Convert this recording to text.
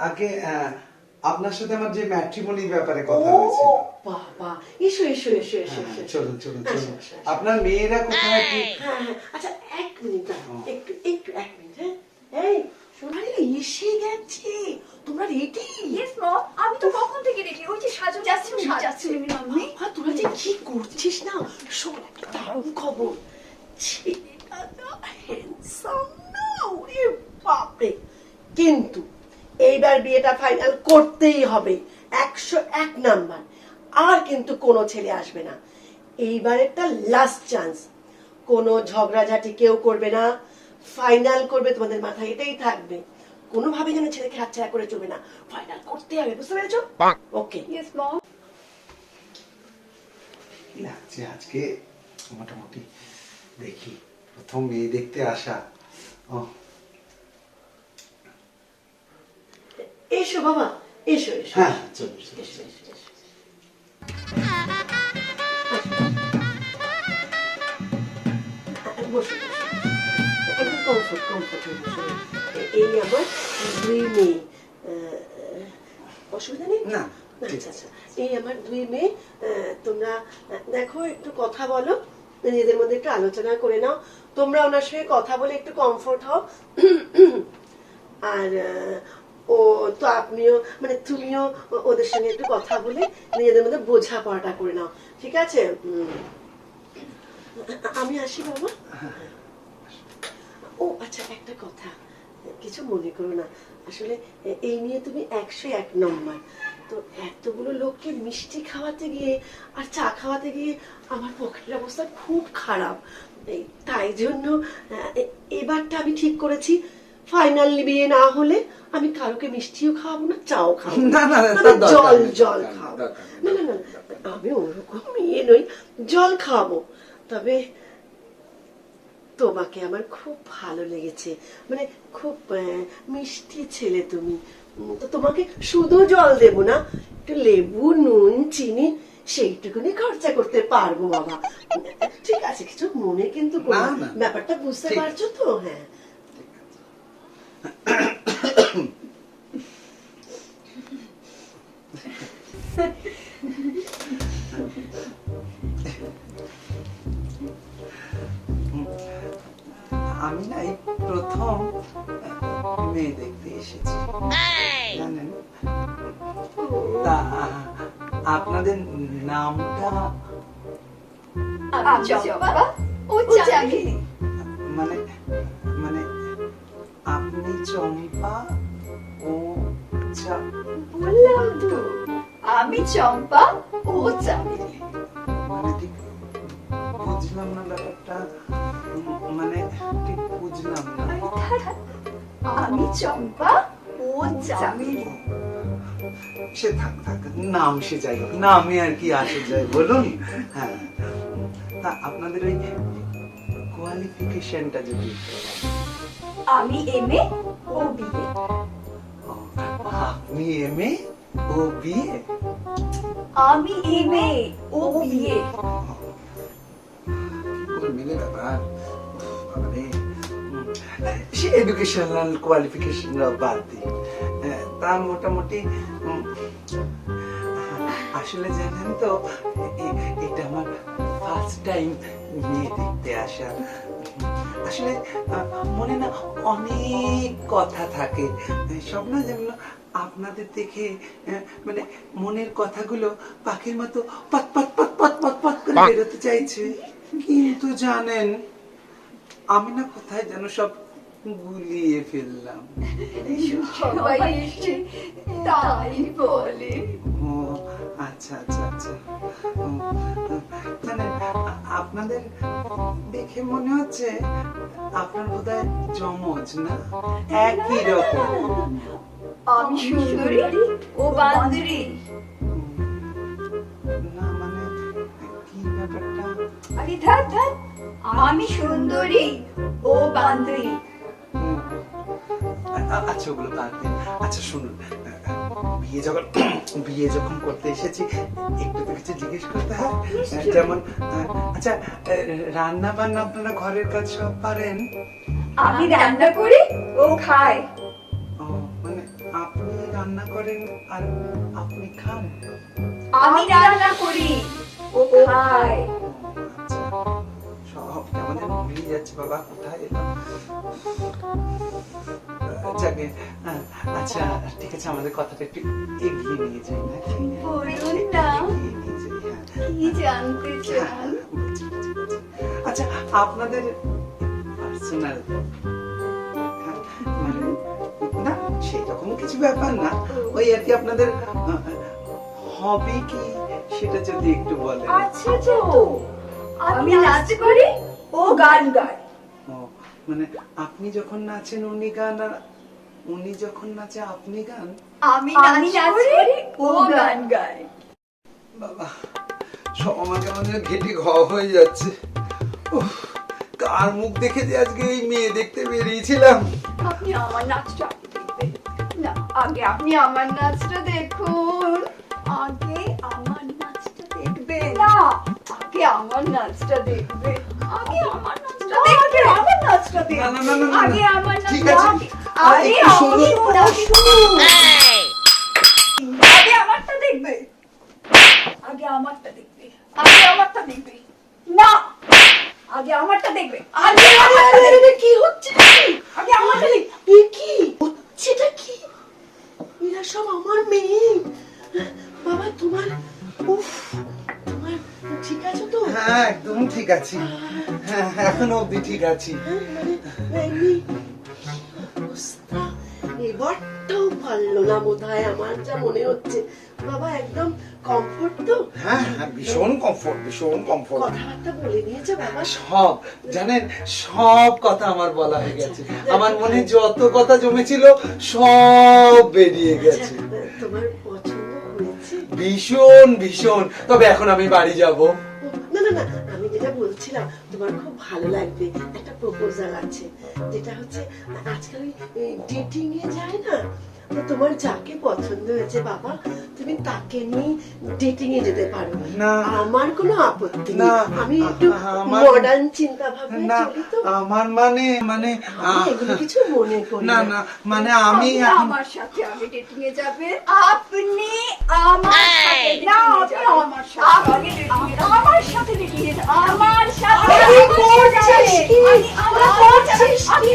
আগে আপনার সাথে আমার যে ম্যাট্রিমনির ব্যাপারে কথা হয়েছিল। বাবা, এসো এসো এসো এসো এসো। চলুন চলুন আসো, চলুন। আসো, আসো। আপনার মেয়েরা কোথায় কি? হ্যাঁ হ্যাঁ, আচ্ছা এক মিনিট দাঁড়াও, একটু একটু এক মিনিট। হ্যাঁ এই সোনালি এসে গেছে, তোমরা রেডি? ইয়েস মম, আমি তো কখন থেকে রেডি। ওই যে সাজু যাচ্ছে মিমি মাম্মি। তোরা যে কি করছিস না, শোন একটা দারুণ খবর। ছেলেটা তো হ্যান্ডসাম না, ওরে বাপরে। কিন্তু এইবার বিয়েটা ফাইনাল করতেই হবে, 101 নাম্বার। আর কিন্তু কোনো ছেলে আসবে না, এইবার একটা লাস্ট চান্স। কোনো ঝগড়াঝাটি কেউ করবে না, ফাইনাল করবে, তোমাদের মাথায় এটাই থাকবে। কোনোভাবে যেন ছেলেকে হাতছাড়া করে চলবে না, ফাইনাল করতে হবে, বুঝতে পেরেছো? ওকে। Yes mom. কি লাগছে আজকে? মোটামুটি দেখি, প্রথম মেয়ে দেখতে আসা। এসো বাবা, এসো এসো। হ্যাঁ চলুন এসো এসো এসো। বসো, একদম কমফোর্ট কমফোর্ট হয়ে বসো। এই আমার দুই মেয়ে, অসুবিধা নেই? না, আচ্ছা আচ্ছা, এই আমার দুই মেয়ে। তোমরা দেখো, একটু কথা বলো, নিজেদের মধ্যে একটু আলোচনা করে নাও। তোমরা ওনার সঙ্গে কথা বলে একটু কমফোর্ট হও। আর ও তো আপনিও, মানে তুমিও ওদের সঙ্গে একটু কথা বলে নিজেদের মধ্যে বোঝাপড়াটা করে নাও, ঠিক আছে? আমি আসি বাবা। ও আচ্ছা, একটা কথা, কিছু মনে করো না, আসলে এই নিয়ে তুমি 101 নম্বর। তো এতগুলো লোককে মিষ্টি খাওয়াতে গিয়ে আর চা খাওয়াতে গিয়ে আমার পকেটের অবস্থা খুব খারাপ। তাই জন্য এবারটা আমি ঠিক করেছি, ফাইনালি বিয়ে না হলে আমি কারোকে মিষ্টিও খাওয়াবো না, চাও খাওয়াবো না, না, না, তবে দরকার জল নেই, জল দরকার নেই, খাওয়াবো। দরকার না নেই। না না, আমি ওরকম মেয়ে নই, জল খাওয়াবো। তবে তোমাকে আমার খুব ভালো লেগেছে, মানে খুব মিষ্টি ছেলে তুমি। তো তোমাকে শুধু জল দেবো না, একটু লেবু, নুন, চিনি সেইটুকুনি খরচা করতে পারবো বাবা। ঠিক আছে, কিছু মনে কিন্তু করো না, না, না। ব্যাপারটা বুঝতে ঠিক পারছো তো? হ্যাঁ। আমি না এই প্রথম মেয়ে দেখতে এসেছি, জানেন? তা আপনাদের নামটা? আমি চম্পা, ও চামেলি। মানে মানে আপনি চম্পা, ও বললাম তো, আমি চম্পা, ও চামেলি। মানে ঠিক বুঝলাম না ব্যাপারটা, মানে ঠিক বুঝলাম না। আমি চম্পা, ও চামেলি। সে থাক থাক, নাম সে যাই হোক, নামে আর কি আসে যায় বলুন। হ্যাঁ, তা আপনাদের ওই কোয়ালিফিকেশনটা যদি একটু বলেন। আমি এমএ, ও বিএ। ও, আপনি এমএ, ও বিএ? আমি এমএ, ও বিএ। মিলে ব্যাপার, বাবারে। সে এডুকেশনাল কোয়ালিফিকেশন বাদ দিই, তা মোটামুটি আসলে জানেন তো, এটা আমার ফার্স্ট টাইম মেয়ে দেখতে আসা। আসলে মনে না অনেক কথা থাকে, সব না যেমন আপনাদের দেখে মানে মনের কথাগুলো পাখির মতো পত পত পত পত পত পত করে বেরোতে চাইছে, কিন্তু জানেন আমি না কোথায় যেন সব গুলিয়ে ফেললাম। সবাই এসে তাই বলে। ও আচ্ছা আচ্ছা আচ্ছা। জানেন আপনাদের দেখে মনে হচ্ছে আপনার বোধহয় জমজ না, একই রকম। আমি সুন্দরী, ও বান্দরী। না মানে কি ব্যাপারটা? আরে ধ্যাৎ ধ্যাৎ, আমি সুন্দরী, ও বান্দরী। আচ্ছা ওগুলো বাদ দিন। আচ্ছা শুনুন, বিয়ে যখন করতে এসেছি একটু তো কিছু জিজ্ঞেস করতে হয়, যেমন আচ্ছা রান্না বান্না আপনারা ঘরের কাজ সব পারেন? আমি রান্না করি, ও খায়। ও মানে আপনি রান্না করেন আর আপনি খান? আমি রান্না করি, ও খায়। আচ্ছা, সব কেমন যেন ভুলে যাচ্ছে বাবা, কোথায় এলাম? যাকে আচ্ছা ঠিক আছে, আমাদের কথাটা একটু এগিয়ে নিয়ে যাই নাকি? বলুন না, এগিয়ে নিয়ে যাই, হ্যাঁ। কি জানতে চান? বুঝছি, বুঝছি, বুঝছি। আচ্ছা আপনাদের পার্সোনাল মানে না সেরকম কিছু ব্যাপার না, ওই আর কি আপনাদের হবি কি সেটা যদি একটু বলেন। আচ্ছা তো, আমি নাচ করি, ও গান গায়। ও, মানে আপনি যখন নাচেন উনি গান, আর উনি যখন নাচে আপনি গান? আমি নাচ করি, ও গান গায়। বাবা সব আমার কেমন যেন ঘেটে ঘ হয়ে যাচ্ছে। উফ, কার মুখ দেখে যে আজকে এই মেয়ে দেখতে বেরিয়েছিলাম। আপনি আমার নাচটা দেখবেন না, আগে আপনি আমার নাচটা দেখুন। আগে আমার নাচটা দেখবে না, আগে আমার নাচটা দেখবে, আগে আমার নাচটা দেখবে, আমার নাচটা দেখবে, না, না, না, না, না। আগে আমার ঠিক নাচটা আছে। আরে একটু সুন্দর করে আগে আমারটা দেখবে, আগে আমারটা দেখবে, আগে আমারটা দেখবে না, আগে আমারটা দেখবে, আগে আমারটা দেখবে। কি হচ্ছে কি? আগে আমারটা দেখবে। এ কি হচ্ছেটা কি? এরা সব আমার মেয়ে। বাবা তোমার, উফ, তোমার ঠিক আছে তো? হ্যাঁ একদম ঠিক আছি, হ্যাঁ এখনো অব্দি ঠিক আছি। এমনি অবস্থা এবারটাও পারলো না বোধহয়, আমার যা মনে হচ্ছে। বাবা একদম কমফোর্ট তো? হ্যাঁ হ্যাঁ ভীষণ কমফোর্ট, ভীষণ কমফোর্ট। কথাবার্তা বলে নিয়েছে বাবা? সব জানেন, সব কথা আমার বলা হয়ে গেছে, আমার মনে যত কথা জমেছিল সব বেরিয়ে গেছে। তোমার পছন্দ হয়েছে? ভীষণ ভীষণ। তবে এখন আমি বাড়ি যাব। না না না, আমি যেটা বলছিলাম তোমার খুব ভালো লাগবে, একটা প্রপোজাল আছে, যেটা হচ্ছে আজকাল ডেটিং এ যায় না, তো তোমার যাকে পছন্দ হয়েছে বাবা তুমি তাকে নিয়ে ডেটিং এ যেতে পারো। না। আমার কোনো আপত্তি না, নেই, আমি একটু আমার- মডার্ন চিন্তা ভাবনা না চলি তো। আমার মানে মানে আমি এগুলো কিছু মনে করি না না মানে আমি আপনি এখন আমার সাথে আগে ডেটিং এ যাবেন, আপনি আমার সাথে না, আপনি আমার সাথে আগে ডেটিং এ যাবেন, আমার সাথে ডেটিং এ যাবেন, আমার সাথে আরে করছিস কি? আমার করছিস কি?